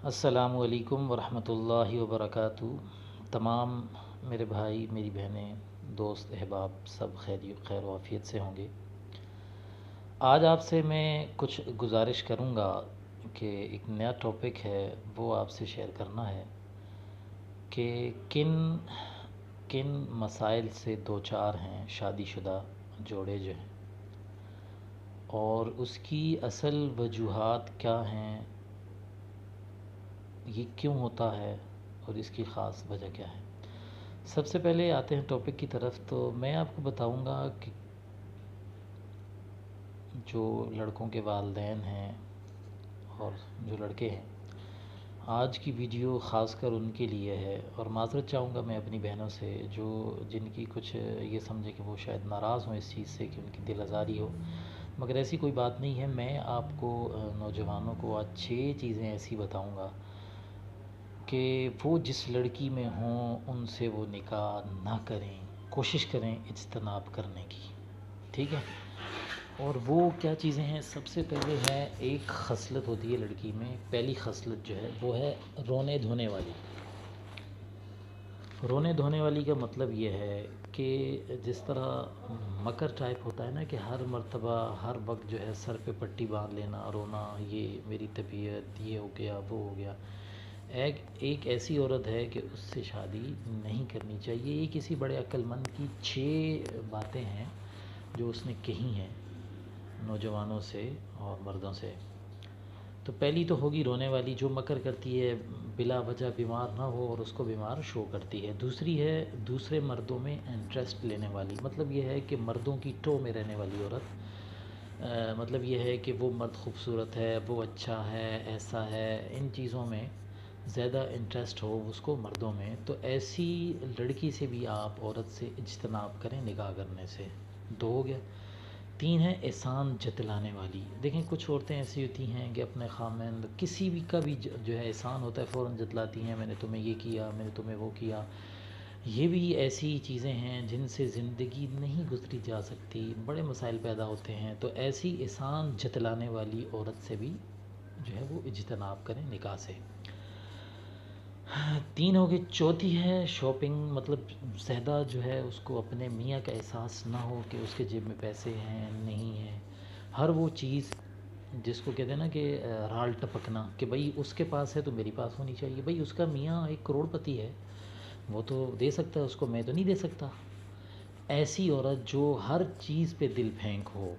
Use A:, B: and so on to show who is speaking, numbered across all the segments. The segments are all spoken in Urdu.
A: السلام علیکم ورحمۃ اللہ وبرکاتہ۔ تمام میرے بھائی میری بہنیں دوست احباب سب خیر و عافیت سے ہوں گے۔ آج آپ سے میں کچھ گزارش کروں گا کہ ایک نیا ٹاپک ہے وہ آپ سے شیئر کرنا ہے کہ کن کن مسائل سے دوچار ہیں شادی شدہ جوڑے جو ہیں، اور اس کی اصل وجوہات کیا ہیں، یہ کیوں ہوتا ہے اور اس کی خاص وجہ کیا ہے۔ سب سے پہلے آتے ہیں ٹاپک کی طرف، تو میں آپ کو بتاؤں گا کہ جو لڑکوں کے والدین ہیں اور جو لڑکے ہیں، آج کی ویڈیو خاص کر ان کے لیے ہے، اور معذرت چاہوں گا میں اپنی بہنوں سے جو جن کی کچھ یہ سمجھے کہ وہ شاید ناراض ہوں اس چیز سے کہ ان کی دل آزاری ہو، مگر ایسی کوئی بات نہیں ہے۔ میں آپ کو نوجوانوں کو آج 6 چیزیں ایسی بتاؤں گا کہ وہ جس لڑکی میں ہوں ان سے وہ نکاح نہ کریں، کوشش کریں اجتناب کرنے کی، ٹھیک ہے۔ اور وہ کیا چیزیں ہیں؟ سب سے پہلے ہے ایک خصلت ہوتی ہے لڑکی میں، پہلی خصلت جو ہے وہ ہے رونے دھونے والی۔ رونے دھونے والی کا مطلب یہ ہے کہ جس طرح مکر ٹائپ ہوتا ہے نا کہ ہر مرتبہ ہر وقت جو ہے سر پہ پٹی باندھ لینا، رونا، یہ میری طبیعت، یہ ہو گیا وہ ہو گیا۔ ایک ایسی عورت ہے کہ اس سے شادی نہیں کرنی چاہیے۔ یہ کسی بڑے عقل مند کی 6 باتیں ہیں جو اس نے کہی ہیں نوجوانوں سے اور مردوں سے۔ تو پہلی تو ہوگی رونے والی، جو مکر کرتی ہے بلا وجہ بیمار نہ ہو اور اس کو بیمار شو کرتی ہے۔ دوسری ہے دوسرے مردوں میں انٹرسٹ لینے والی، مطلب یہ ہے کہ مردوں کی ٹو میں رہنے والی عورت۔ مطلب یہ ہے کہ وہ مرد خوبصورت ہے، وہ اچھا ہے، ایسا ہے، ان چیزوں میں زیادہ انٹرسٹ ہو اس کو مردوں میں، تو ایسی لڑکی سے بھی آپ عورت سے اجتناب کریں نکاح کرنے سے۔ 2 ہو گیا۔ 3 ہے احسان جتلانے والی۔ دیکھیں کچھ عورتیں ایسی ہوتی ہیں کہ اپنے خامند کسی بھی کا بھی جو ہے احسان ہوتا ہے فوراً جتلاتی ہیں، میں نے تمہیں یہ کیا، میں نے تمہیں وہ کیا۔ یہ بھی ایسی چیزیں ہیں جن سے زندگی نہیں گزری جا سکتی، بڑے مسائل پیدا ہوتے ہیں، تو ایسی احسان جتلانے والی عورت سے بھی جو ہے وہ اجتناب کریں نکاح سے۔ 3 ہو گئی۔ چوتھی ہے شاپنگ، مطلب زیادہ جو ہے اس کو اپنے میاں کا احساس نہ ہو کہ اس کے جیب میں پیسے ہیں نہیں ہیں۔ ہر وہ چیز جس کو کہتے ہیں نا کہ رال ٹپکنا، کہ بھئی اس کے پاس ہے تو میری پاس ہونی چاہیے، بھئی اس کا میاں 1 کروڑ پتی ہے، وہ تو دے سکتا ہے اس کو، میں تو نہیں دے سکتا۔ ایسی عورت جو ہر چیز پہ دل پھینک ہو،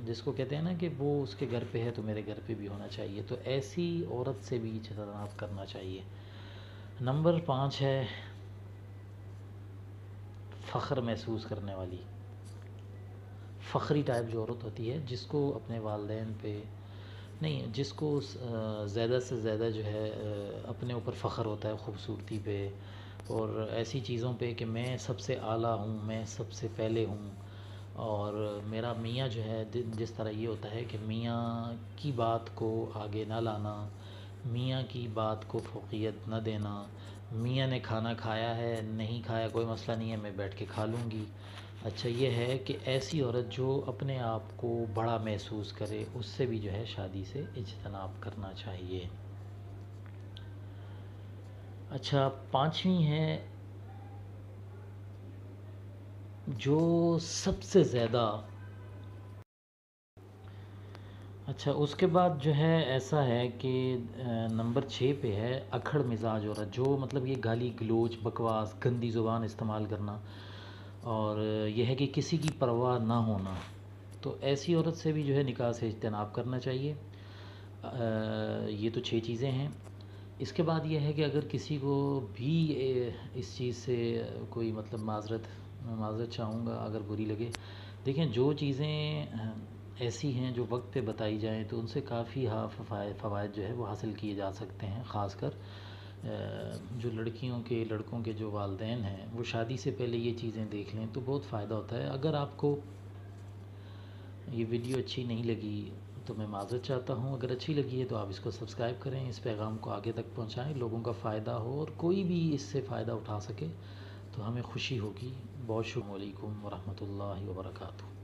A: جس کو کہتے ہیں نا کہ وہ اس کے گھر پہ ہے تو میرے گھر پہ بھی ہونا چاہیے، تو ایسی عورت سے بھی اجتناب کرنا چاہیے۔ نمبر 5 ہے فخر محسوس کرنے والی، فخری ٹائپ جو عورت ہوتی ہے جس کو اپنے والدین پہ نہیں، جس کو زیادہ سے زیادہ جو ہے اپنے اوپر فخر ہوتا ہے، خوبصورتی پہ اور ایسی چیزوں پہ کہ میں سب سے اعلیٰ ہوں، میں سب سے پہلے ہوں، اور میرا میاں جو ہے جس طرح یہ ہوتا ہے کہ میاں کی بات کو آگے نہ لانا، میاں کی بات کو فوقیت نہ دینا، میاں نے کھانا کھایا ہے نہیں کھایا کوئی مسئلہ نہیں ہے، میں بیٹھ کے کھا لوں گی۔ اچھا یہ ہے کہ ایسی عورت جو اپنے آپ کو بڑا محسوس کرے، اس سے بھی جو ہے شادی سے اجتناب کرنا چاہیے۔ اچھا 5ویں ہے جو سب سے زیادہ، اچھا اس کے بعد جو ہے ایسا ہے کہ نمبر 6 پہ ہے اکھڑ مزاج عورت، جو مطلب یہ گالی گلوچ، بکواس، گندی زبان استعمال کرنا، اور یہ ہے کہ کسی کی پرواہ نہ ہونا، تو ایسی عورت سے بھی جو ہے نکاح سے اجتناب کرنا چاہیے۔ یہ تو 6 چیزیں ہیں۔ اس کے بعد یہ ہے کہ اگر کسی کو بھی اس چیز سے کوئی مطلب معذرت چاہوں گا اگر بری لگے، دیکھیں جو چیزیں ایسی ہیں جو وقت پہ بتائی جائیں تو ان سے کافی فوائد جو ہے وہ حاصل کیے جا سکتے ہیں، خاص کر جو لڑکیوں کے لڑکوں کے جو والدین ہیں وہ شادی سے پہلے یہ چیزیں دیکھ لیں تو بہت فائدہ ہوتا ہے۔ اگر آپ کو یہ ویڈیو اچھی نہیں لگی تو میں معذرت چاہتا ہوں، اگر اچھی لگی ہے تو آپ اس کو سبسکرائب کریں، اس پیغام کو آگے تک پہنچائیں، لوگوں کا فائدہ ہو اور کوئی بھی اس سے فائدہ اٹھا سکے تو ہمیں خوشی ہوگی۔ بہت شکریہ، السلام علیکم ورحمۃ اللہ وبرکاتہ۔